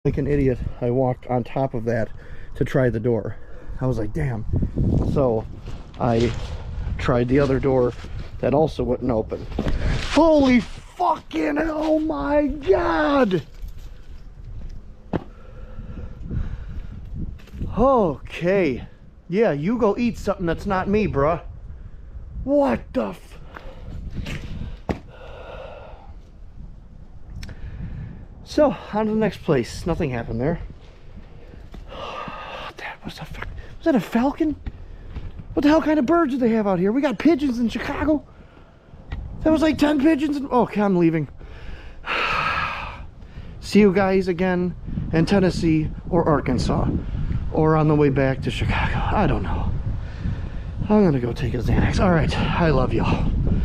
Like an idiot, I walked on top of that to try the door. I was like, damn. So I tried the other door that also wouldn't open. Holy fucking hell, my God. Okay. Yeah, you go eat something that's not me, bruh. What the f... So, on to the next place. Nothing happened there. That was a... Was that a falcon? What the hell kind of birds do they have out here? We got pigeons in Chicago. That was like 10 pigeons. Okay, I'm leaving. See you guys again in Tennessee or Arkansas. Or on the way back to Chicago. I don't know. I'm gonna go take a Xanax. All right, I love y'all.